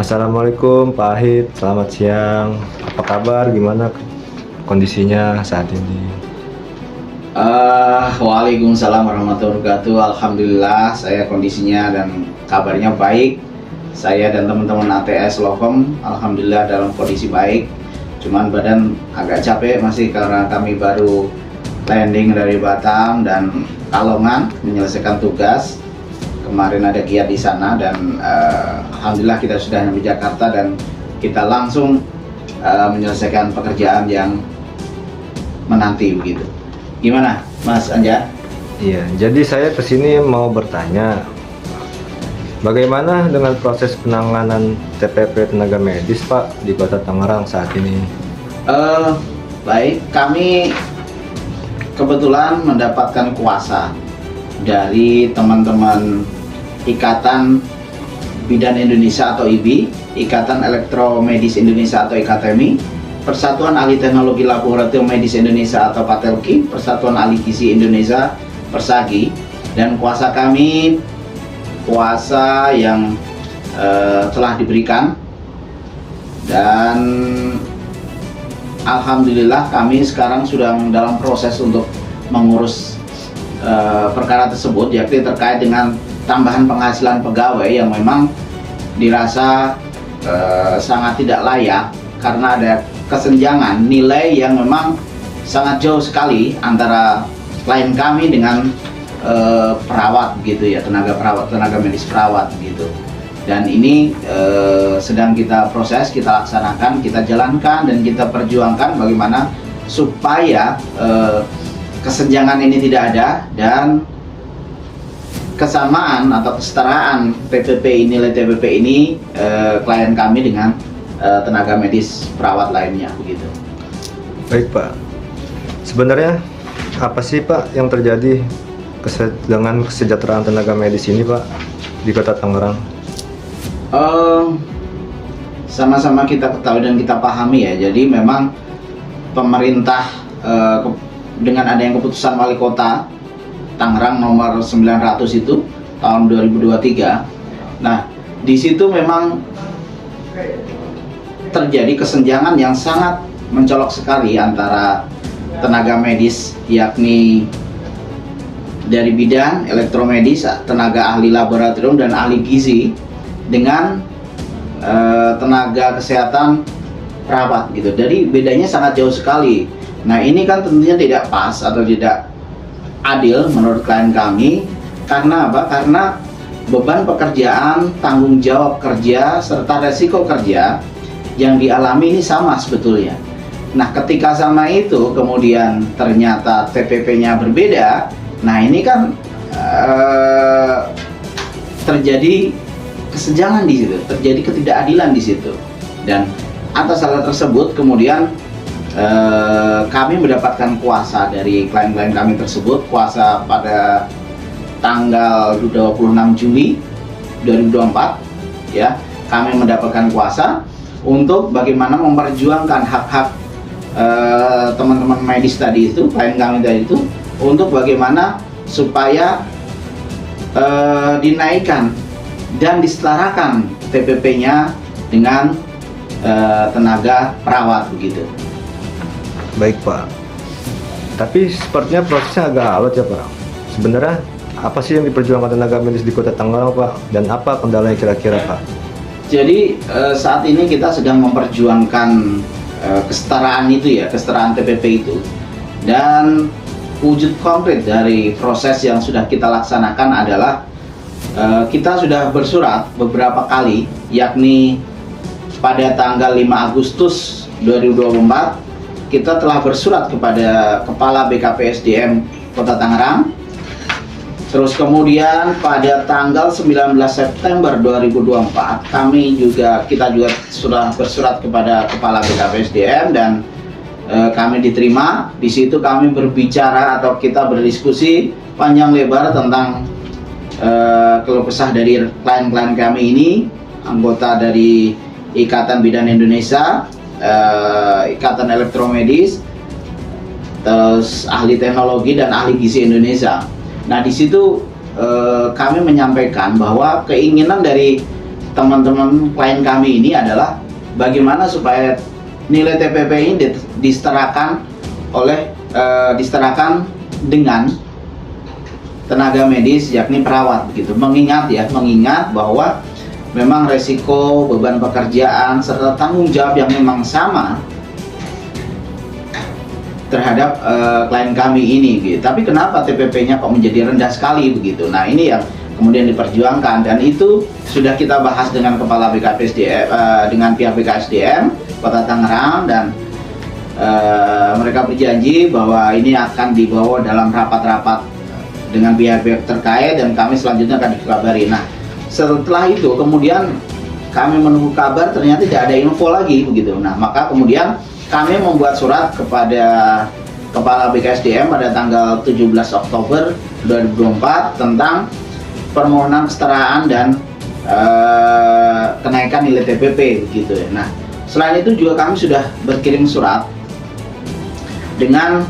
Assalamualaikum Pak Ahid, selamat siang. Apa kabar? Gimana kondisinya saat ini? Waalaikumsalam warahmatullahi wabarakatuh. Alhamdulillah saya kondisinya dan kabarnya baik. Saya dan teman-teman ATS Lokom alhamdulillah dalam kondisi baik. Cuman badan agak capek masih karena kami baru landing dari Batam dan Kalongan menyelesaikan tugas. Kemarin ada giat di sana dan alhamdulillah kita sudah di Jakarta dan kita langsung menyelesaikan pekerjaan yang menanti begitu. Gimana, Mas Anja? Iya, jadi saya kesini mau bertanya, bagaimana dengan proses penanganan TPP tenaga medis Pak di Kota Tangerang saat ini? Baik, kami kebetulan mendapatkan kuasa dari teman-teman Ikatan Bidan Indonesia atau IBI, Ikatan Elektromedis Indonesia atau IKTMI, Persatuan Ahli Teknologi Laboratorium Medis Indonesia atau PATELKI, Persatuan Ahli Gizi Indonesia Persagi, dan kuasa kami kuasa yang telah diberikan, dan alhamdulillah kami sekarang sudah dalam proses untuk mengurus perkara tersebut, yakni terkait dengan tambahan penghasilan pegawai yang memang dirasa sangat tidak layak karena ada kesenjangan nilai yang memang sangat jauh sekali antara klien kami dengan perawat gitu ya, tenaga medis perawat gitu. Dan ini sedang kita proses, kita laksanakan, kita jalankan dan kita perjuangkan bagaimana supaya kesenjangan ini tidak ada dan kesamaan atau kesetaraan PPP nilai TPP ini klien kami dengan tenaga medis perawat lainnya begitu. Baik Pak, sebenarnya apa sih Pak yang terjadi dengan kesejahteraan tenaga medis ini Pak di Kota Tangerang? Sama-sama kita ketahui dan kita pahami ya, jadi memang pemerintah dengan adanya keputusan Wali Kota Tangerang nomor 900 itu tahun 2023. Nah, di situ memang terjadi kesenjangan yang sangat mencolok sekali antara tenaga medis, yakni dari bidan, elektromedis, tenaga ahli laboratorium dan ahli gizi dengan tenaga kesehatan perawat gitu. Jadi bedanya sangat jauh sekali. Nah, ini kan tentunya tidak pas atau tidak adil menurut klien kami. Karena apa? Karena beban pekerjaan, tanggung jawab kerja, serta resiko kerja yang dialami ini sama sebetulnya. Nah, ketika sama itu kemudian ternyata TPP-nya berbeda, nah ini kan terjadi kesenjangan di situ, terjadi ketidakadilan di situ. Dan atas hal tersebut kemudian kami mendapatkan kuasa dari klien-klien kami tersebut, kuasa pada tanggal 26 Juli 2024 ya. Kami mendapatkan kuasa untuk bagaimana memperjuangkan hak-hak teman-teman medis tadi itu, klien kami tadi itu, untuk bagaimana supaya dinaikkan dan disetarakan TPP-nya dengan tenaga perawat begitu. Baik Pak, tapi sepertinya prosesnya agak alot ya Pak. Sebenarnya apa sih yang diperjuangkan tenaga medis di Kota Tangerang Pak, dan apa kendalanya kira-kira Pak? Jadi saat ini kita sedang memperjuangkan kesetaraan itu ya, kesetaraan TPP itu. Dan wujud konkret dari proses yang sudah kita laksanakan adalah kita sudah bersurat beberapa kali, yakni pada tanggal 5 Agustus 2024 kita telah bersurat kepada Kepala BKPSDM Kota Tangerang. Terus kemudian pada tanggal 19 September 2024 kita juga sudah bersurat kepada Kepala BKPSDM dan kami diterima. Di situ kami berbicara atau kita berdiskusi panjang lebar tentang keluh kesah dari klien-klien kami ini, anggota dari Ikatan Bidan Indonesia, Ikatan Elektromedis, terus ahli teknologi dan ahli gizi Indonesia. Nah, di situ kami menyampaikan bahwa keinginan dari teman-teman klien kami ini adalah bagaimana supaya nilai TPP ini disetarakan dengan tenaga medis, yakni perawat begitu. Mengingat bahwa memang resiko, beban pekerjaan serta tanggung jawab yang memang sama terhadap klien kami ini gitu. Tapi kenapa TPP-nya kok menjadi rendah sekali begitu? Nah, ini yang kemudian diperjuangkan dan itu sudah kita bahas dengan Kepala BKPSDM, dengan pihak BKSDM Kota Tangerang, dan mereka berjanji bahwa ini akan dibawa dalam rapat-rapat dengan pihak-pihak terkait dan kami selanjutnya akan dikabari. Nah, setelah itu kemudian kami menunggu kabar, ternyata tidak ada info lagi begitu. Nah, maka kemudian kami membuat surat kepada Kepala BKSDM pada tanggal 17 Oktober 2024 tentang permohonan kesetaraan dan kenaikan nilai TPP begitu ya. Nah, selain itu juga kami sudah berkirim surat dengan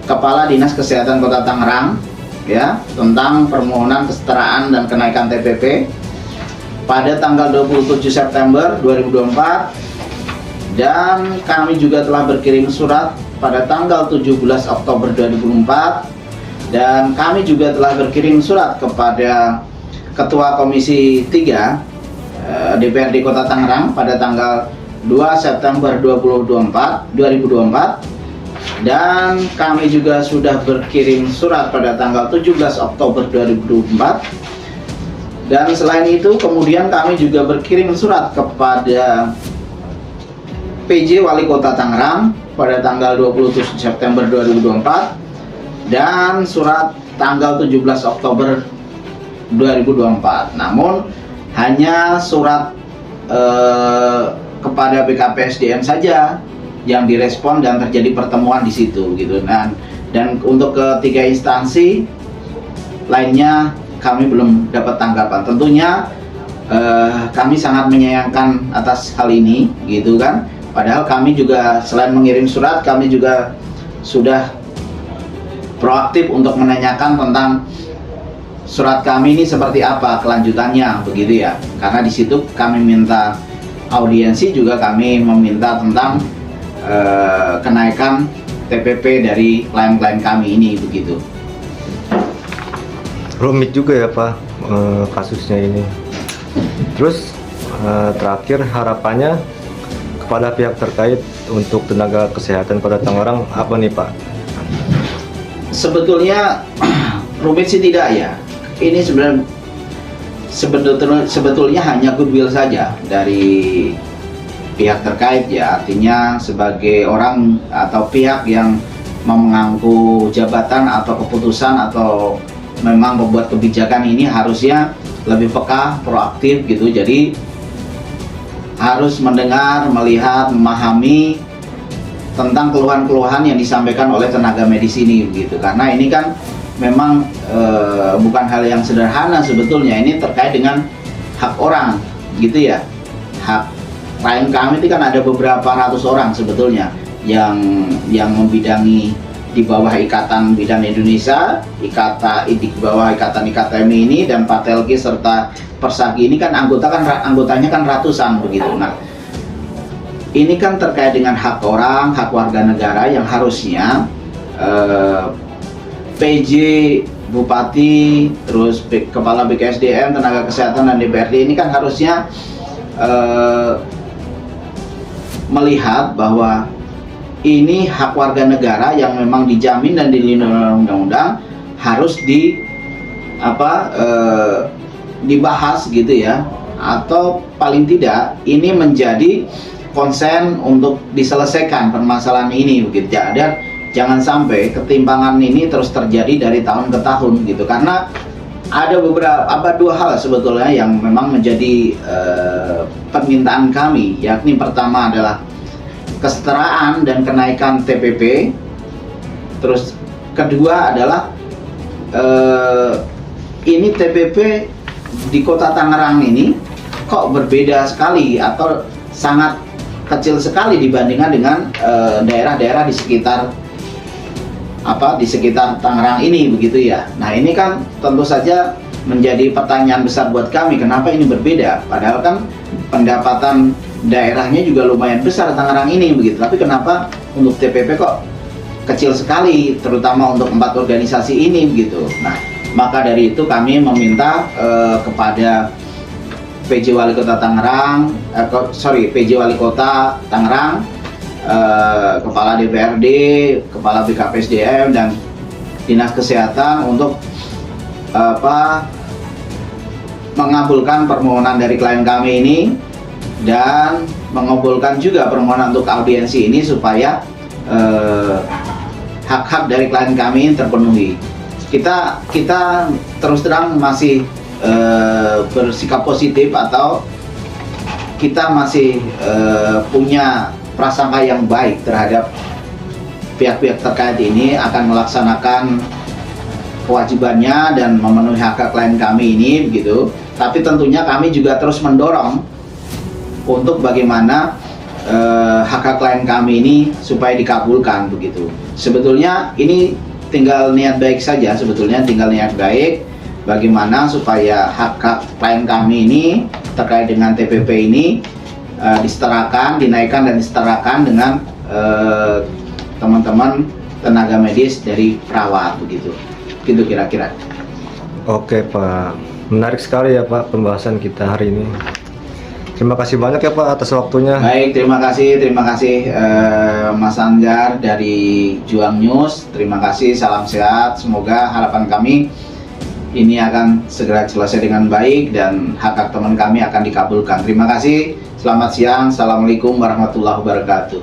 Kepala Dinas Kesehatan Kota Tangerang ya tentang permohonan kesetaraan dan kenaikan TPP pada tanggal 27 September 2024. Dan kami juga telah berkirim surat pada tanggal 17 Oktober 2024 dan kami juga telah berkirim surat kepada Ketua Komisi 3 DPRD Kota Tangerang pada tanggal 2 September 2024 dan kami juga sudah berkirim surat pada tanggal 17 Oktober 2024. Dan selain itu kemudian kami juga berkirim surat kepada PJ Wali Kota Tangerang pada tanggal 27 September 2024 dan surat tanggal 17 Oktober 2024. Namun hanya surat kepada BKPSDM saja yang direspon dan terjadi pertemuan di situ gitu. Dan untuk ketiga instansi lainnya kami belum dapat tanggapan. Tentunya kami sangat menyayangkan atas hal ini gitu kan. Padahal kami juga selain mengirim surat, kami juga sudah proaktif untuk menanyakan tentang surat kami ini seperti apa kelanjutannya begitu ya. Karena di situ kami minta audiensi, juga kami meminta tentang kenaikan TPP dari klien-klien kami ini begitu. Rumit juga ya Pak kasusnya ini. Terus terakhir harapannya kepada pihak terkait untuk tenaga kesehatan Kota Tangerang apa nih Pak? Sebetulnya rumit sih tidak ya. Ini sebetulnya hanya goodwill saja dari pihak terkait ya. Artinya sebagai orang atau pihak yang mengampu jabatan atau keputusan atau memang membuat kebijakan ini harusnya lebih peka, proaktif gitu. Jadi harus mendengar, melihat, memahami tentang keluhan-keluhan yang disampaikan oleh tenaga medis ini begitu. Karena ini kan memang bukan hal yang sederhana sebetulnya. Ini terkait dengan hak orang gitu ya. Hak klien kami itu kan ada beberapa ratus orang sebetulnya yang membidangi di bawah Ikatan Bidan Indonesia, di bawah Ikatan IKTMI ini, dan Patelki serta Persagi ini kan anggotanya kan ratusan begitu. Nah, ini kan terkait dengan hak orang, hak warga negara yang harusnya PJ, Bupati, terus Kepala BKSDM, Tenaga Kesehatan dan DPRD ini kan harusnya melihat bahwa ini hak warga negara yang memang dijamin dan dilindungi oleh undang-undang, harus dibahas gitu ya, atau paling tidak ini menjadi konsen untuk diselesaikan permasalahan ini begitu. Dan jangan sampai ketimpangan ini terus terjadi dari tahun ke tahun gitu, karena ada dua hal sebetulnya yang memang menjadi permintaan kami, yakni pertama adalah kesetaraan dan kenaikan TPP, terus kedua adalah ini TPP di Kota Tangerang ini kok berbeda sekali atau sangat kecil sekali dibandingkan dengan daerah-daerah di sekitar Tangerang ini begitu ya. Nah, ini kan tentu saja menjadi pertanyaan besar buat kami, kenapa ini berbeda, padahal kan pendapatan daerahnya juga lumayan besar Tangerang ini begitu, tapi kenapa untuk TPP kok kecil sekali, terutama untuk 4 organisasi ini begitu. Nah, maka dari itu kami meminta kepada PJ Wali Kota Tangerang, PJ Wali Kota Tangerang, Kepala DPRD, Kepala BKPSDM dan Dinas Kesehatan untuk mengabulkan permohonan dari klien kami ini dan mengabulkan juga permohonan untuk audiensi ini supaya hak-hak dari klien kami terpenuhi. Kita terus terang masih bersikap positif, atau kita masih punya prasangka yang baik terhadap pihak-pihak terkait ini akan melaksanakan kewajibannya dan memenuhi hak klien kami ini begitu. Tapi tentunya kami juga terus mendorong untuk bagaimana hak klien kami ini supaya dikabulkan begitu. Sebetulnya ini tinggal niat baik saja, tinggal niat baik bagaimana supaya hak klien kami ini terkait dengan TPP ini disetarakan, dinaikkan dan disetarakan dengan teman-teman tenaga medis dari perawat begitu. Gitu kira-kira. Oke Pak, menarik sekali ya Pak pembahasan kita hari ini. Terima kasih banyak ya Pak atas waktunya. Baik, terima kasih Mas Anjar dari Juang News. Terima kasih, salam sehat. Semoga harapan kami ini akan segera selesai dengan baik dan hak teman kami akan dikabulkan. Terima kasih, selamat siang, assalamualaikum warahmatullahi wabarakatuh.